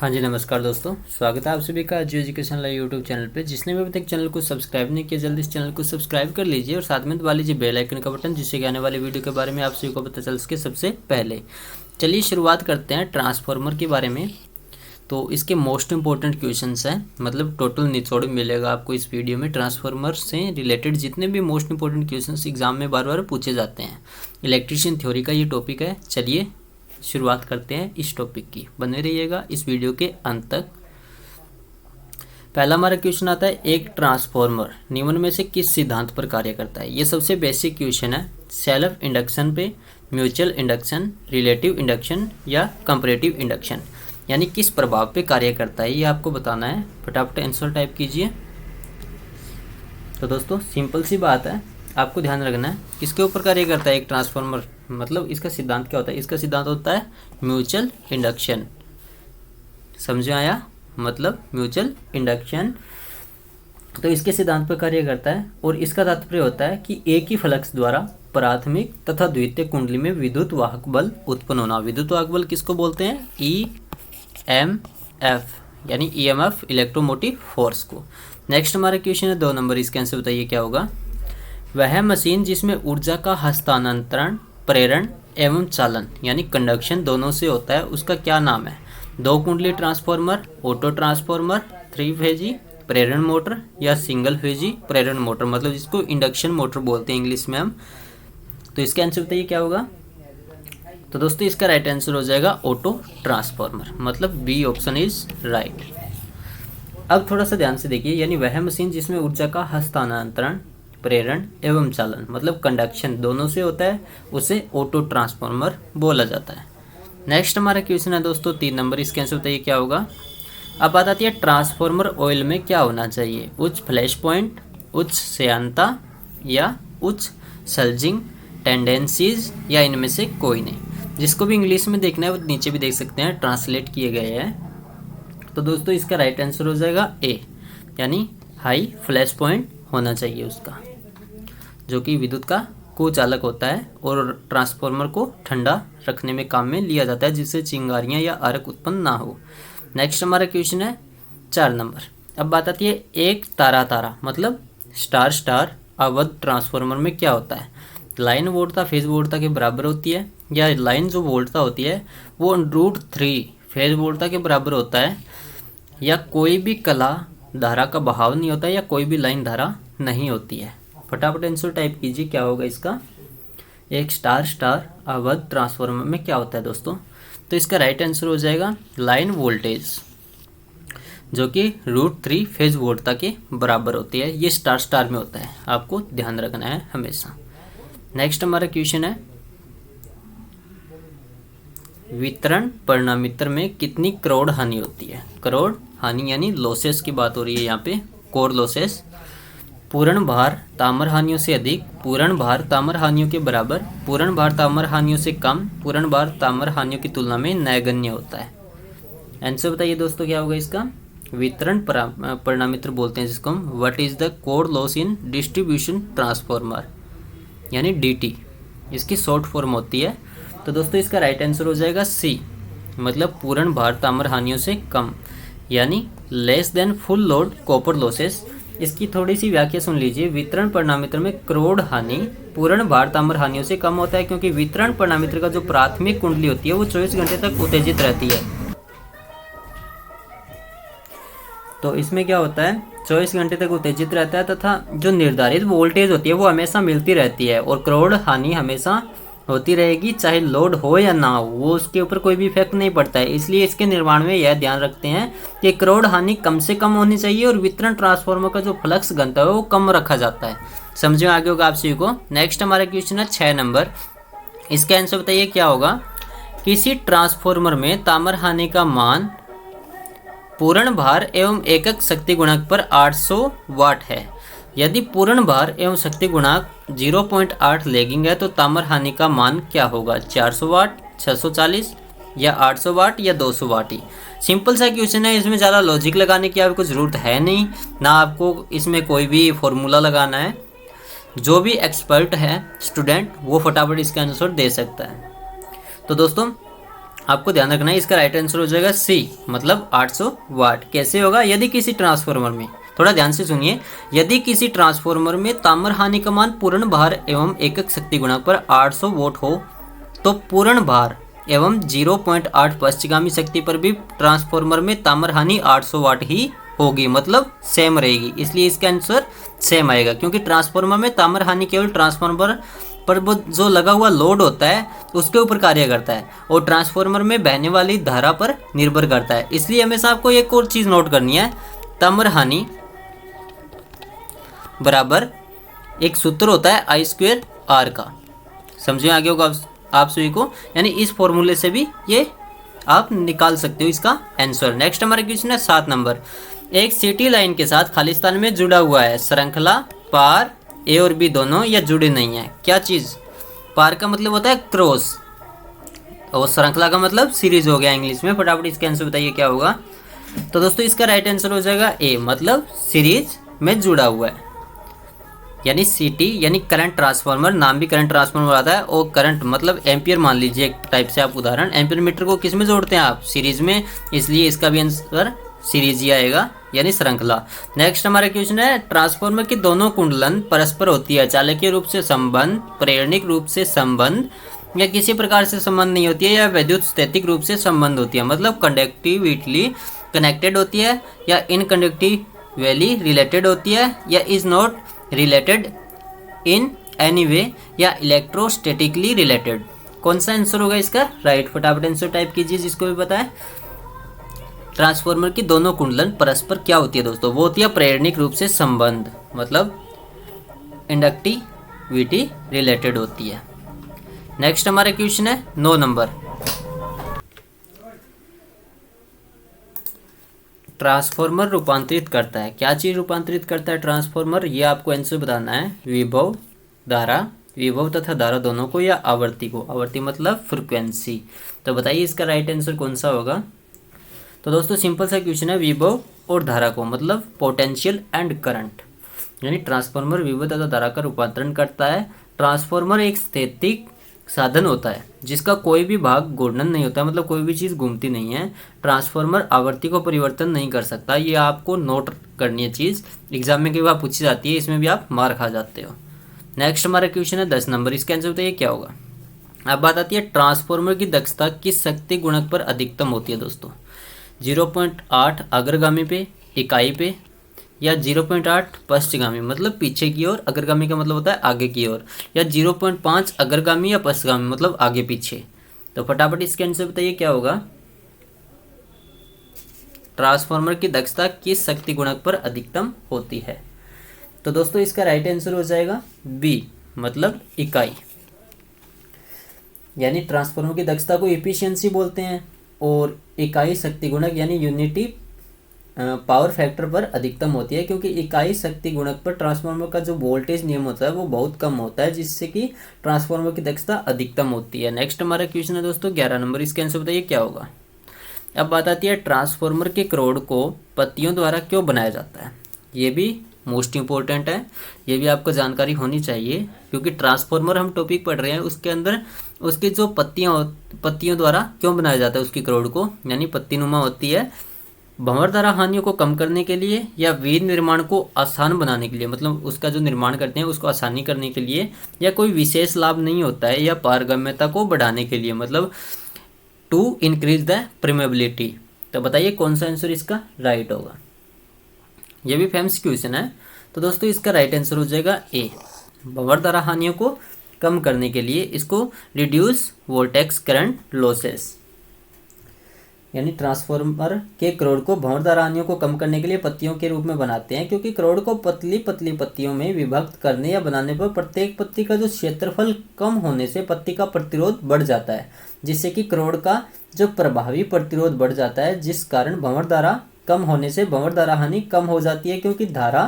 हाँ जी, नमस्कार दोस्तों। स्वागत है आप सभी का जियो एजुकेशन लाइव यूट्यूब चैनल पे। जिसने भी अभी तक चैनल को सब्सक्राइब नहीं किया, जल्दी इस चैनल को सब्सक्राइब कर लीजिए और साथ में दबा लीजिए बेल आइकन का बटन, जिससे कि आने वाली वीडियो के बारे में आप सभी को पता चल सके सबसे पहले। चलिए शुरुआत करते हैं ट्रांसफार्मर के बारे में। तो इसके मोस्ट इंपॉर्टेंट क्वेश्चंस हैं, मतलब टोटल निचोड़ मिलेगा आपको इस वीडियो में। ट्रांसफार्मर से रिलेटेड जितने भी मोस्ट इंपॉर्टेंट क्वेश्चंस एग्जाम में बार बार पूछे जाते हैं, इलेक्ट्रीशियन थ्योरी का ये टॉपिक है। चलिए शुरुआत करते हैं इस टॉपिक की, बने रहिएगा इस वीडियो के अंत तक। पहला हमारा क्वेश्चन आता है, एक ट्रांसफार्मर निम्न में से किस सिद्धांत पर कार्य करता है। ये सबसे बेसिक क्वेश्चन है। सेल्फ इंडक्शन पे, म्यूचुअल इंडक्शन, रिलेटिव इंडक्शन या कंपैरेटिव इंडक्शन, यानी किस प्रभाव पे कार्य करता है, ये आपको बताना है। फटाफट आंसर टाइप कीजिए। तो दोस्तों सिंपल सी बात है, आपको ध्यान रखना है किसके ऊपर कार्य करता है एक ट्रांसफार्मर, मतलब इसका सिद्धांत क्या होता है। इसका सिद्धांत होता है म्यूचुअल इंडक्शन। समझ में आया, मतलब म्यूचुअल इंडक्शन। तो इसके सिद्धांत पर कार्य करता है और इसका तात्पर्य होता है कि एक ही फ्लक्स द्वारा प्राथमिक तथा द्वितीय कुंडली में विद्युत वाहक बल उत्पन्न होना। विद्युत वाहक बल किसको बोलते हैं? EMF, यानी EMF, इलेक्ट्रोमोटिव फोर्स को। नेक्स्ट हमारा क्वेश्चन है 2 नंबर, इसके आंसर बताइए क्या होगा। वह मशीन जिसमें ऊर्जा का हस्तांतरण, प्रेरण एवं चालन यानी कंडक्शन दोनों से होता है, उसका क्या नाम है? 2 कुंडली ट्रांसफार्मर, ऑटो ट्रांसफार्मर, 3 फेजी प्रेरण मोटर या सिंगल फेजी प्रेरण मोटर, मतलब जिसको इंडक्शन मोटर बोलते हैं इंग्लिश में हम। तो इसका आंसर बताइए क्या होगा। तो दोस्तों इसका राइट आंसर हो जाएगा ऑटो ट्रांसफार्मर, मतलब बी ऑप्शन इज राइट। अब थोड़ा सा ध्यान से देखिए, यानी वह मशीन जिसमें ऊर्जा का हस्तांतरण, प्रेरण एवं चालन मतलब कंडक्शन दोनों से होता है, उसे ऑटो ट्रांसफार्मर बोला जाता है। नेक्स्ट हमारा क्वेश्चन है दोस्तों 3 नंबर, इसके आंसर बताइए क्या होगा। अब बात आती है ट्रांसफार्मर ऑयल में क्या होना चाहिए? उच्च फ्लैश पॉइंट, उच्च श्यानता या उच्च सल्जिंग टेंडेंसीज या इनमें से कोई नहीं। जिसको भी इंग्लिश में देखना है वो नीचे भी देख सकते हैं, ट्रांसलेट किए गए हैं। तो दोस्तों इसका राइट आंसर हो जाएगा ए, यानी हाई फ्लैश पॉइंट होना चाहिए उसका, जो कि विद्युत का कुचालक होता है और ट्रांसफार्मर को ठंडा रखने में काम में लिया जाता है, जिससे चिंगारियां या अर्क उत्पन्न ना हो। नेक्स्ट हमारा क्वेश्चन है 4 नंबर। अब बात आती है एक तारा मतलब स्टार स्टार अवध ट्रांसफार्मर में क्या होता है? लाइन वोल्टता फेज वोल्टता के बराबर होती है, या लाइन जो वोल्टता होती है वो √3 फेज वोल्टता के बराबर होता है, या कोई भी कला धारा का बहाव नहीं होता, या कोई भी लाइन धारा नहीं होती है। फटाफट आंसर टाइप कीजिए क्या होगा इसका। एक स्टार स्टार अवध ट्रांसफार्मर में क्या होता है दोस्तों? तो इसका राइट आंसर हो जाएगा लाइन वोल्टेज, जो कि √3 फेज वोल्टता के बराबर होती है। ये स्टार स्टार में होता है, आपको ध्यान रखना है हमेशा। नेक्स्ट हमारा क्वेश्चन है, वितरण परिणामित्र में कितनी करोड़ हानि होती है? करोड़ हानि यानी लॉसेस की बात हो रही है यहाँ पे, कोर लॉसेस। पूर्ण भार ताम्र हानियों से अधिक, पूर्ण भार ताम्र हानियों के बराबर, पूर्ण भार ताम्र हानियों से कम, पूर्ण भार ताम्र हानियों की तुलना में नगण्य होता है। आंसर बताइए दोस्तों क्या होगा इसका। वितरण परिणामित्र बोलते हैं जिसको हम। What is the core loss in distribution transformer, यानी DT, इसकी शॉर्ट फॉर्म होती है। तो दोस्तों इसका राइट आंसर हो जाएगा C, मतलब पूर्ण भार ताम्र हानियों से कम, यानी less than full load copper losses. इसकी थोड़ी सी व्याख्या सुन लीजिए। वितरण परिणामित्र में करोड़ हानि पूर्ण भार ताम्र हानियों से कम होता है, क्योंकि वितरण परिणामित्र का जो प्राथमिक कुंडली होती है वो 24 घंटे तक उत्तेजित रहती है। तो इसमें क्या होता है, 24 घंटे तक उत्तेजित रहता है तथा जो निर्धारित वोल्टेज होती है वो हमेशा मिलती रहती है, और करोड़ हानि हमेशा होती रहेगी, चाहे लोड हो या ना हो, वो उसके ऊपर कोई भी इफेक्ट नहीं पड़ता है। इसलिए इसके निर्माण में यह ध्यान रखते हैं कि करोड़ हानि कम से कम होनी चाहिए और वितरण ट्रांसफार्मर का जो फ्लक्स घनत्व है वो कम रखा जाता है। समझ में आगे होगा आप सभी को। नेक्स्ट हमारा क्वेश्चन है 6 नंबर, इसका आंसर बताइए क्या होगा। किसी ट्रांसफार्मर में ताम्र हानि का मान पूर्ण भार एवं एकक शक्ति गुणक पर 800 वाट है। यदि पूर्ण भार एवं शक्ति गुणांक 0.8 लैगिंग है तो ताम्र हानि का मान क्या होगा? 400 वाट, 640 या 800 वाट या 200 वाट ही। सिंपल सा क्वेश्चन है, इसमें ज़्यादा लॉजिक लगाने की आपको ज़रूरत है नहीं, ना आपको इसमें कोई भी फॉर्मूला लगाना है। जो भी एक्सपर्ट है स्टूडेंट वो फटाफट इसका आंसर दे सकता है। तो दोस्तों आपको ध्यान रखना है, इसका राइट आंसर हो जाएगा सी, मतलब 800 वाट। कैसे होगा? यदि किसी ट्रांसफार्मर में, थोड़ा ध्यान से सुनिए, यदि किसी ट्रांसफार्मर में ताम्र हानि का मान पूर्ण भार एवं एकक शक्ति गुणक पर 800 वोल्ट हो तो पूर्ण भार एवं 0.8 पश्चगामी शक्ति पर भी ट्रांसफार्मर में ताम्र हानि 800 वाट ही होगी, मतलब सेम रहेगी। इसलिए इसका आंसर सेम आएगा, क्योंकि ट्रांसफार्मर में ताम्र हानि केवल ट्रांसफार्मर पर वो जो लगा हुआ लोड होता है उसके ऊपर कार्य करता है और ट्रांसफार्मर में बहने वाली धारा पर निर्भर करता है। इसलिए हमेशा आपको एक और चीज़ नोट करनी है, ताम्र हानि बराबर एक सूत्र होता है I² R का। समझे आगे होगा आप सभी को, यानी इस फॉर्मूले से भी ये आप निकाल सकते हो इसका आंसर। नेक्स्ट हमारा क्वेश्चन है 7 नंबर। एक सिटी लाइन के साथ खालिस्तान में जुड़ा हुआ है श्रृंखला पार ए और बी दोनों या जुड़े नहीं है। क्या चीज़? पार का मतलब होता है क्रॉस और श्रृंखला का मतलब सीरीज हो गया इंग्लिश में। फटाफट इसका आंसर बताइए क्या होगा। तो दोस्तों इसका राइट आंसर हो जाएगा ए, मतलब सीरीज में जुड़ा हुआ है, यानी सीटी यानी करंट ट्रांसफार्मर। नाम भी करंट ट्रांसफार्मर आता है और करंट मतलब एम्पियर मान लीजिए एक टाइप से आप उदाहरण। एम्पियर मीटर को किस में जोड़ते हैं आप? सीरीज में, इसलिए इसका भी आंसर सीरीज ही आएगा, यानी श्रृंखला। नेक्स्ट हमारा क्वेश्चन है, ट्रांसफार्मर की दोनों कुंडलन परस्पर होती है, चालकीय रूप से संबंध, प्रेरणिक रूप से संबंध या किसी प्रकार से संबंध नहीं होती है, या विद्युत स्थैतिक रूप से संबंध होती है, मतलब कंडक्टिविटली कनेक्टेड होती है या इनकंडक्टिवली रिलेटेड होती है या is not related in any way या इलेक्ट्रोस्टैटिकली रिलेटेड। कौन सा आंसर होगा इसका राइट? फटाफट आंसर टाइप कीजिए जिसको भी पता है। ट्रांसफार्मर की दोनों कुंडलन परस्पर क्या होती है दोस्तों? वो होती है प्रेरणिक रूप से संबंध, मतलब इंडक्टिविटी रिलेटेड होती है। नेक्स्ट हमारा क्वेश्चन है 9 नंबर। ट्रांसफार्मर रूपांतरित करता है, क्या चीज़ रूपांतरित करता है ट्रांसफार्मर? ये आपको आंसर बताना है। विभव धारा, विभव तथा धारा दोनों को, या आवर्ती को। आवर्ती मतलब फ्रिक्वेंसी। तो बताइए इसका राइट आंसर कौन सा होगा? तो दोस्तों सिंपल सा क्वेश्चन है, विभव और धारा को, मतलब पोटेंशियल एंड करंट, यानी ट्रांसफार्मर विभव तथा धारा का रूपांतरण करता है। ट्रांसफार्मर एक स्थैतिक साधन होता है जिसका कोई भी भाग घूर्णन नहीं होता, मतलब कोई भी चीज़ घूमती नहीं है। ट्रांसफार्मर आवृत्ति को परिवर्तन नहीं कर सकता, ये आपको नोट करनी है चीज़, एग्जाम में कई बार पूछी जाती है, इसमें भी आप मार खा जाते हो। नेक्स्ट हमारा क्वेश्चन है 10 नंबर। इसका आंसर बताइए क्या होगा। अब बात आती है ट्रांसफार्मर की दक्षता किस शक्ति गुणक पर अधिकतम होती है दोस्तों? 0.8 अग्रगामी पे, इकाई पे, या 0.8 पश्चगामी मतलब पीछे की ओर, अग्रगामी का मतलब होता है आगे की ओर, या 0.5 अग्रगामी या पश्चगामी मतलब आगे पीछे। तो फटाफट इसके आंसर बताइए क्या होगा। ट्रांसफार्मर की दक्षता किस शक्ति गुणक पर अधिकतम होती है? तो दोस्तों इसका राइट आंसर हो जाएगा बी, मतलब इकाई, यानी ट्रांसफार्मर की दक्षता को एफिशिएंसी बोलते हैं और इकाई शक्ति गुणक यानी यूनिटी पावर फैक्टर पर अधिकतम होती है, क्योंकि इकाई शक्ति गुणक पर ट्रांसफार्मर का जो वोल्टेज नियम होता है वो बहुत कम होता है, जिससे कि ट्रांसफार्मर की दक्षता अधिकतम होती है। नेक्स्ट हमारा क्वेश्चन है दोस्तों 11 नंबर। इसके आंसर बताइए क्या होगा। अब बात आती है ट्रांसफार्मर के क्रोड को पत्तियों द्वारा क्यों बनाया जाता है। ये भी मोस्ट इंपॉर्टेंट है, ये भी आपको जानकारी होनी चाहिए, क्योंकि ट्रांसफार्मर हम टॉपिक पढ़ रहे हैं, उसके अंदर उसकी जो पत्तियों द्वारा क्यों बनाया जाता है उसकी क्रोड को, यानी पत्तीनुमा होती है। भंवरधारा हानियों को कम करने के लिए या वीर निर्माण को आसान बनाने के लिए, मतलब उसका जो निर्माण करते हैं उसको आसानी करने के लिए, या कोई विशेष लाभ नहीं होता है, या पारगम्यता को बढ़ाने के लिए, मतलब टू इंक्रीज द परमेबिलिटी। तो बताइए कौन सा आंसर इसका राइट होगा। यह भी फेमस क्वेश्चन है। तो दोस्तों इसका राइट आंसर हो जाएगा ए, भंवरधारा हानियों को कम करने के लिए, इसको रिड्यूस वोल्टेक्स करंट लॉसेस, यानी ट्रांसफार्मर के क्रोड को भंवरधारा हानियों को कम करने के लिए पत्तियों के रूप में बनाते हैं, क्योंकि क्रोड को पतली पतली पत्तियों में विभक्त करने या बनाने पर प्रत्येक पत्ती का जो क्षेत्रफल कम होने से पत्ती का प्रतिरोध बढ़ जाता है, जिससे कि क्रोड का जो प्रभावी प्रतिरोध बढ़ जाता है, जिस कारण भंवरधारा कम होने से भंवरधारा हानि कम हो जाती है, क्योंकि धारा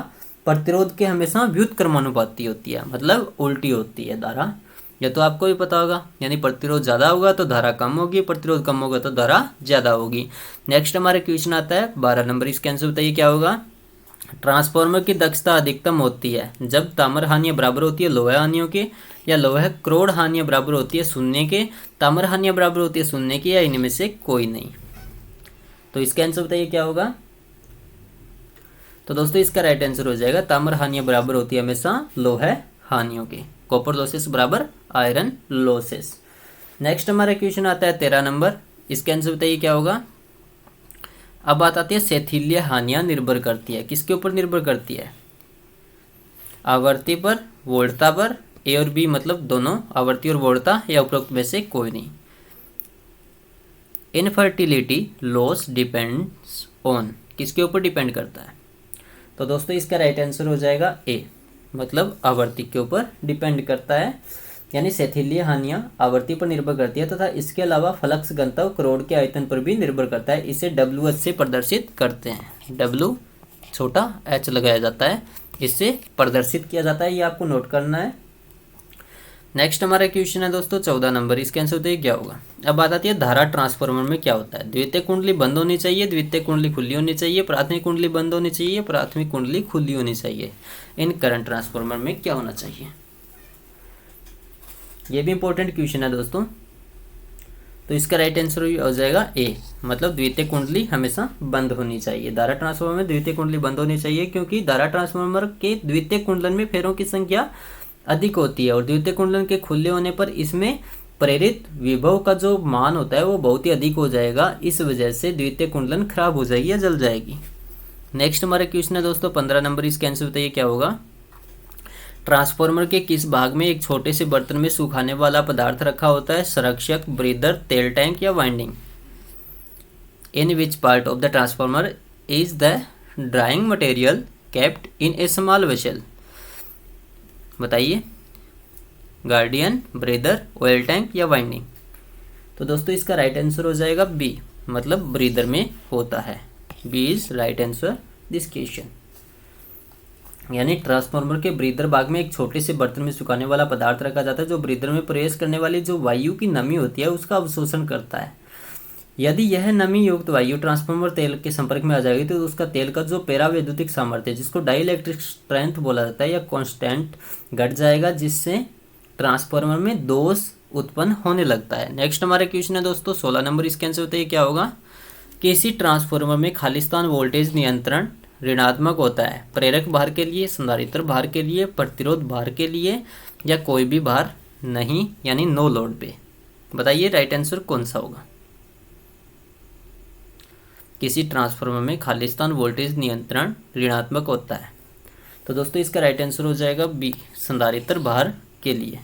प्रतिरोध के हमेशा व्युत्क्रमानुपाती होती है, मतलब उल्टी होती है धारा। यह तो आपको भी पता होगा, यानी प्रतिरोध ज़्यादा होगा तो धारा कम होगी, प्रतिरोध कम होगा तो धारा ज़्यादा होगी। नेक्स्ट हमारे क्वेश्चन आता है 12 नंबर। इसके आंसर बताइए क्या होगा। ट्रांसफार्मर की दक्षता अधिकतम होती है जब ताम्र हानियाँ बराबर होती है लोहा हानियों के, या लोहा करोड़ हानियाँ बराबर होती है शून्य के, ताम्र हानियाँ बराबर होती है शून्य की, या इनमें से कोई नहीं। तो इसका आंसर बताइए क्या होगा। तो दोस्तों इसका राइट आंसर हो जाएगा ताम्र हानियाँ बराबर होती है हमेशा लोहा हानियों के। कॉपर लॉसेस बराबर आयरन लॉसेस। नेक्स्ट हमारा क्वेश्चन आता है 13 नंबर। इसका आंसर बताइए क्या होगा। अब बात आती है शैथिल्य हानियाँ निर्भर करती है, किसके ऊपर निर्भर करती है। आवर्ती पर, वोल्टता पर, ए और बी मतलब दोनों, आवर्ती और वोल्टता, या उपरोक्त में से कोई नहीं। इनफर्टिलिटी लॉस डिपेंड्स ऑन, किसके ऊपर डिपेंड करता है। तो दोस्तों इसका राइट आंसर हो जाएगा ए, मतलब आवर्ती के ऊपर डिपेंड करता है, यानी शैथिल्य हानियाँ आवर्ती पर निर्भर करती है तथा इसके अलावा फ्लक्स घनत्व करोड़ के आयतन पर भी निर्भर करता है। इसे WH से प्रदर्शित करते हैं। W छोटा h लगाया जाता है, इससे प्रदर्शित किया जाता है, ये आपको नोट करना है। नेक्स्ट हमारा क्वेश्चन है दोस्तों 14 नंबर। इसके आंसर बताइए क्या होगा। अब बात आती है धारा ट्रांसफार्मर में क्या होता है। द्वितीय कुंडली बंद होनी चाहिए, द्वितीय कुंडली खुली होनी चाहिए, प्राथमिक कुंडली बंद होनी चाहिए, प्राथमिक कुंडली खुली होनी चाहिए। इन करंट ट्रांसफार्मर में क्या होना चाहिए, ये भी इंपॉर्टेंट क्वेश्चन है दोस्तों। तो इसका राइट आंसर हो जाएगा ए, मतलब द्वितीय कुंडली हमेशा बंद होनी चाहिए। धारा ट्रांसफार्मर में द्वितीय कुंडली बंद होनी चाहिए, क्योंकि धारा ट्रांसफार्मर के द्वितीय कुंडलन में फेरों की संख्या अधिक होती है और द्वितीय कुंडलन के खुले होने पर इसमें प्रेरित विभव का जो मान होता है वो बहुत ही अधिक हो जाएगा। इस वजह से द्वितीय कुंडलन खराब हो जाएगी या जल जाएगी। नेक्स्ट हमारा क्वेश्चन है दोस्तों 15 नंबर। इसका आंसर बताइए क्या होगा। ट्रांसफार्मर के किस भाग में एक छोटे से बर्तन में सुखाने वाला पदार्थ रखा होता है। संरक्षक, ब्रीदर, तेल टैंक या winding. In which part of the transformer is the drawing material kept in A small vessel. बताइए, गार्डियन, ब्रीदर, ऑयल टैंक या वाइंडिंग। तो दोस्तों इसका राइट आंसर हो जाएगा बी, मतलब ब्रीदर में होता है। B is right answer this question. यानी ट्रांसफार्मर के ब्रीदर भाग में एक छोटे से बर्तन में सुखाने वाला पदार्थ रखा जाता है जो ब्रीदर में प्रवेश करने वाली जो वायु की नमी होती है उसका अवशोषण करता है। यदि यह नमी युक्त वायु ट्रांसफार्मर तेल के संपर्क में आ जाएगी तो उसका तेल का जो पेरावैद्युतिक सामर्थ्य जिसको डाइलेक्ट्रिक स्ट्रेंथ बोला जाता है या कांस्टेंट घट जाएगा, जिससे ट्रांसफार्मर में दोष उत्पन्न होने लगता है। नेक्स्ट हमारा क्वेश्चन है दोस्तों 16 नंबर। इसके आंसर बताइए क्या होगा। किसी ट्रांसफार्मर में खालिस्तान वोल्टेज नियंत्रण ऋणात्मक होता है। प्रेरक भार के लिए, संधारित्र भार के लिए, प्रतिरोध भार के लिए, या कोई भी भार नहीं, यानी नो लोड पे। बताइए राइट आंसर कौन सा होगा। किसी ट्रांसफार्मर में खालिस्तान वोल्टेज नियंत्रण ऋणात्मक होता है। तो दोस्तों इसका राइट आंसर हो जाएगा बी, संधारित्र भार के लिए।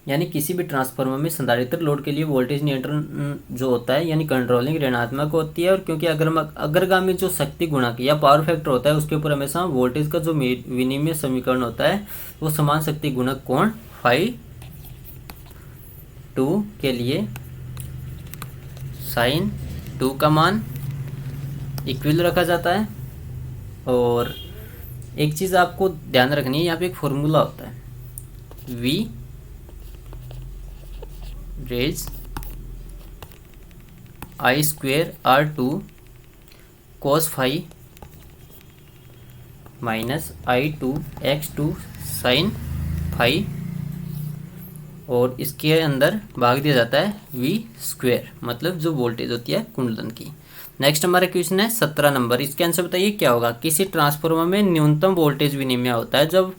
यानी किसी भी ट्रांसफार्मर में संधारित्र लोड के लिए वोल्टेज नियंत्रण जो होता है यानी कंट्रोलिंग ऋणात्मक होती है। और क्योंकि अग्रगामी जो शक्ति गुणक या पावर फैक्टर होता है उसके ऊपर हमेशा वोल्टेज का जो विनिमय समीकरण होता है वो समान शक्ति गुणक कोण फाई 2 के लिए साइन 2 का मान इक्वल रखा जाता है। और एक चीज़ आपको ध्यान रखनी है, यहाँ पे एक फॉर्मूला होता है V रेज I square R2 cos phi minus I2 X2 sine phi, और इसके अंदर भाग दिया जाता है V स्क्वेयर, मतलब जो वोल्टेज होती है कुंडलन की। नेक्स्ट हमारा क्वेश्चन है 17 नंबर। इसके आंसर बताइए क्या होगा। किसी ट्रांसफार्मर में न्यूनतम वोल्टेज विनिमय होता है जब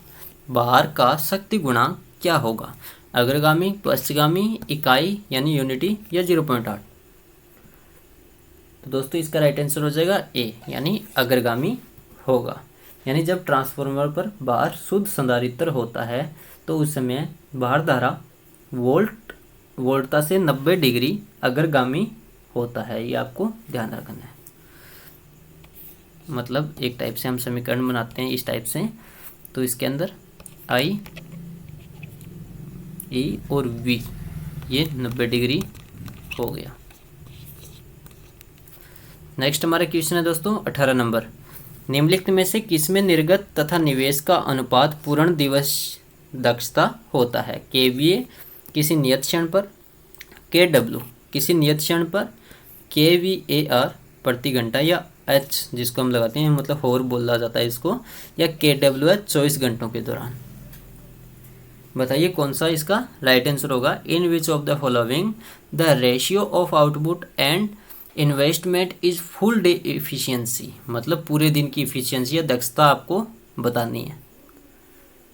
भार का शक्ति गुणांक क्या होगा। अग्रगामी, पश्चगामी, इकाई यानी यूनिटी, या 0.8। तो दोस्तों इसका राइट आंसर हो जाएगा ए, यानी अग्रगामी होगा। यानी जब ट्रांसफार्मर पर भार शुद्ध संधारित्र होता है तो उस समय भार धारा वोल्टता से 90 डिग्री अग्रगामी होता है। ये आपको ध्यान रखना है। मतलब एक टाइप से हम समीकरण बनाते हैं इस टाइप से, तो इसके अंदर आई, ई और वी ये 90 डिग्री हो गया। नेक्स्ट हमारा क्वेश्चन है दोस्तों 18 नंबर। निम्नलिखित में से किसमें निर्गत तथा निवेश का अनुपात पूर्ण दिवस दक्षता होता है। केवीए किसी नियत क्षण पर, केडब्ल्यू किसी नियत क्षण पर, केवीएआर प्रति घंटा, या एच जिसको हम लगाते हैं मतलब होर बोला जाता है इसको, या KWH 24 घंटों के दौरान। बताइए कौन सा इसका राइट आंसर होगा। In which of the following the ratio of output and investment is full day efficiency, मतलब पूरे दिन की इफिशियंसी या दक्षता आपको बतानी है।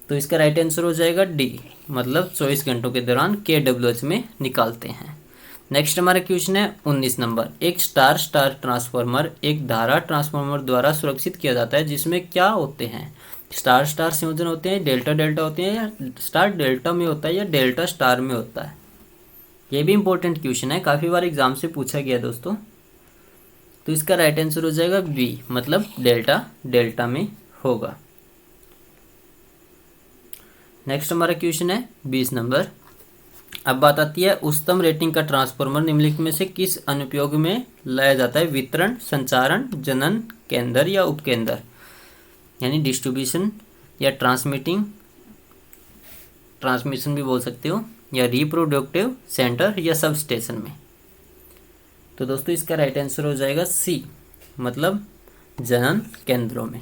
तो इसका राइट आंसर हो जाएगा डी, मतलब 24 घंटों के दौरान KWH में निकालते हैं। नेक्स्ट हमारा क्वेश्चन है 19 नंबर। एक स्टार स्टार ट्रांसफार्मर एक धारा ट्रांसफार्मर द्वारा सुरक्षित किया जाता है जिसमें क्या होते हैं। स्टार स्टार संयोजन होते हैं, डेल्टा डेल्टा होते हैं, या स्टार डेल्टा में होता है या डेल्टा स्टार में होता है। ये भी इंपॉर्टेंट क्वेश्चन है, काफ़ी बार एग्जाम से पूछा गया दोस्तों। तो इसका राइट आंसर हो जाएगा बी, मतलब डेल्टा डेल्टा में होगा। नेक्स्ट हमारा क्वेश्चन है 20 नंबर। अब बात आती है उच्चतम रेटिंग का ट्रांसफार्मर निम्नलिखित में से किस अनुप्रयोग में लाया जाता है। वितरण, संचारण, जनन केंद्र या उपकेंद्र, यानी डिस्ट्रीब्यूशन या ट्रांसमिशन भी बोल सकते हो, या रिप्रोडक्टिव सेंटर या सब स्टेशन में। तो दोस्तों इसका राइट आंसर हो जाएगा सी, मतलब जनन केंद्रों में,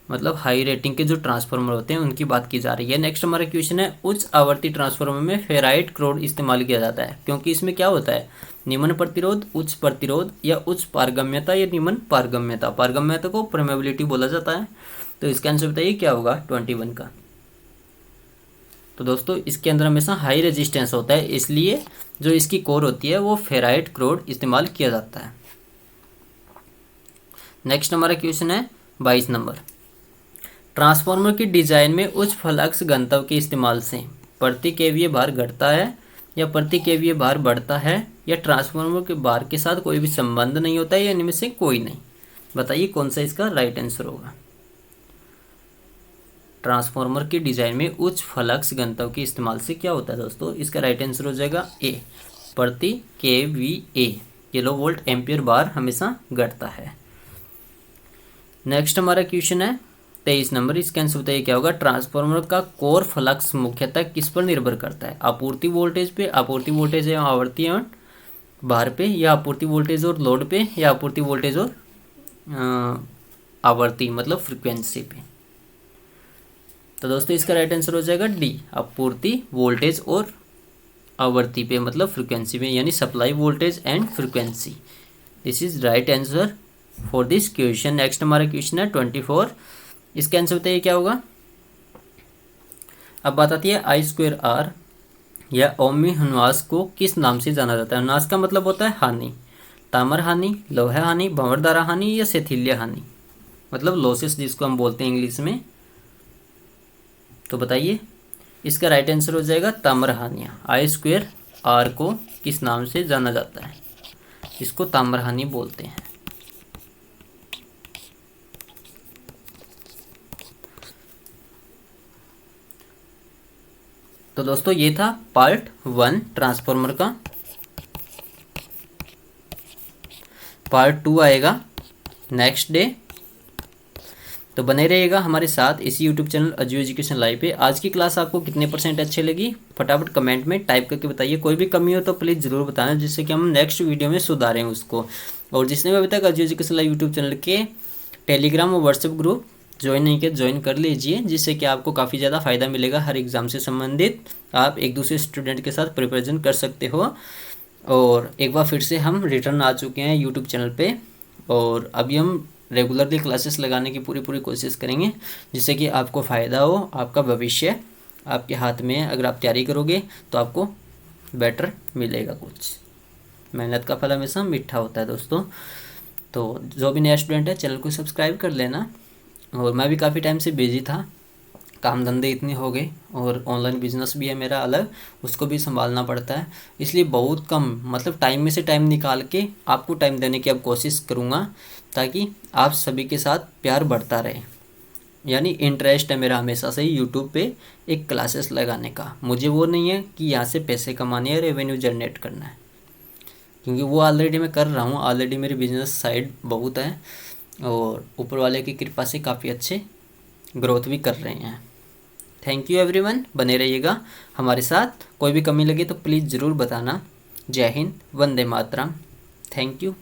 मतलब हाई रेटिंग के जो ट्रांसफार्मर होते हैं उनकी बात की जा रही है। नेक्स्ट हमारा क्वेश्चन है उच्च आवर्ती ट्रांसफार्मर में फेराइट क्रोड इस्तेमाल किया जाता है क्योंकि इसमें क्या होता है, निम्न प्रतिरोध, उच्च प्रतिरोध या उच्च पारगम्यता या निम्न पारगम्यता। पारगम्यता को परमेबिलिटी बोला जाता है। तो इसका आंसर बताइए क्या होगा 21 का। तो दोस्तों इसके अंदर हमेशा हाई रेजिस्टेंस होता है, इसलिए जो इसकी कोर होती है वो फेराइट क्रोड इस्तेमाल किया जाता है। नेक्स्ट हमारा क्वेश्चन है 22 नंबर। ट्रांसफार्मर की डिजाइन में उच्च फ्लक्स घनत्व के इस्तेमाल से प्रति केवीए भार घटता है या प्रति केवीए भार बढ़ता है, या ट्रांसफार्मर के भार के साथ कोई भी संबंध नहीं होता है, या इनमें से कोई नहीं। बताइए कौन सा इसका राइट आंसर होगा। ट्रांसफार्मर की डिजाइन में उच्च फ्लक्स घनत्व के इस्तेमाल से क्या होता है दोस्तों, इसका राइट आंसर हो जाएगा ए, प्रति केवीए किलो वोल्ट एम्पियर बार हमेशा घटता है। नेक्स्ट हमारा क्वेश्चन है 23 नंबर। इसका आंसर बताइए क्या होगा। ट्रांसफार्मर का कोर फ्लक्स मुख्यतः किस पर निर्भर करता है। आपूर्ति वोल्टेज पे, आपूर्ति वोल्टेज एवं आवर्ती एवं भार पे, या आपूर्ति वोल्टेज और लोड पे, या आपूर्ति वोल्टेज और आवर्ती मतलब फ्रिक्वेंसी पे। तो दोस्तों इसका राइट आंसर हो जाएगा डी, आपूर्ति वोल्टेज और आवर्ती पे मतलब फ्रिक्वेंसी पे, यानी supply voltage and frequency. This is right answer for this question. Next हमारा क्वेश्चन है 24। इसका आंसर बताइए क्या होगा। अब बात आती है I²R या ओमी ह्रास को किस नाम से जाना जाता है। ह्रास का मतलब होता है हानि, ताम्र हानि, लोहा हानि, भंवरधारा हानि या शैथिल्य हानि, मतलब लॉसेस जिसको हम बोलते हैं इंग्लिश में। तो बताइए इसका राइट आंसर हो जाएगा ताम्र हानियाँ। I²R को किस नाम से जाना जाता है, इसको ताम्र हानि बोलते हैं। तो दोस्तों ये था पार्ट 1 ट्रांसफार्मर का। पार्ट 2 आएगा नेक्स्ट डे। तो बने रहिएगा हमारे साथ इसी यूट्यूब चैनल अजू एजुकेशन लाइव पे। आज की क्लास आपको कितने % अच्छी लगी फटाफट कमेंट में टाइप करके बताइए। कोई भी कमी हो तो प्लीज़ ज़रूर बताना, जिससे कि हम नेक्स्ट वीडियो में सुधारें उसको। और जिसने भी अभी तक अजू एजुकेशन लाइव यूट्यूब चैनल के टेलीग्राम और व्हाट्सएप ग्रुप ज्वाइन नहीं किया, ज्वाइन कर लीजिए, जिससे कि आपको काफ़ी ज़्यादा फ़ायदा मिलेगा। हर एग्ज़ाम से संबंधित आप एक दूसरे स्टूडेंट के साथ प्रिपरेशन कर सकते हो। और एक बार फिर से हम रिटर्न आ चुके हैं यूट्यूब चैनल पे, और अभी हम रेगुलरली क्लासेस लगाने की पूरी कोशिश करेंगे, जिससे कि आपको फ़ायदा हो। आपका भविष्य आपके हाथ में है, अगर आप तैयारी करोगे तो आपको बेटर मिलेगा। कुछ मेहनत का फल हमेशा मीठा होता है दोस्तों। तो जो भी नया स्टूडेंट है चैनल को सब्सक्राइब कर लेना। और मैं भी काफ़ी टाइम से बिजी था, काम धंधे इतने हो गए, और ऑनलाइन बिजनेस भी है मेरा अलग, उसको भी संभालना पड़ता है। इसलिए बहुत कम मतलब टाइम में से टाइम निकाल के आपको टाइम देने की अब कोशिश करूँगा, ताकि आप सभी के साथ प्यार बढ़ता रहे। यानी इंटरेस्ट है मेरा हमेशा से ही यूट्यूब पे एक क्लासेस लगाने का। मुझे वो नहीं है कि यहाँ से पैसे कमाने हैं, रेवेन्यू जनरेट करना है, क्योंकि वो ऑलरेडी मैं कर रहा हूँ। ऑलरेडी मेरी बिजनेस साइड बहुत है, और ऊपर वाले की कृपा से काफ़ी अच्छे ग्रोथ भी कर रहे हैं। थैंक यू एवरीवन, बने रहिएगा हमारे साथ। कोई भी कमी लगे तो प्लीज़ ज़रूर बताना। जय हिंद, वंदे मातरम। Thank you.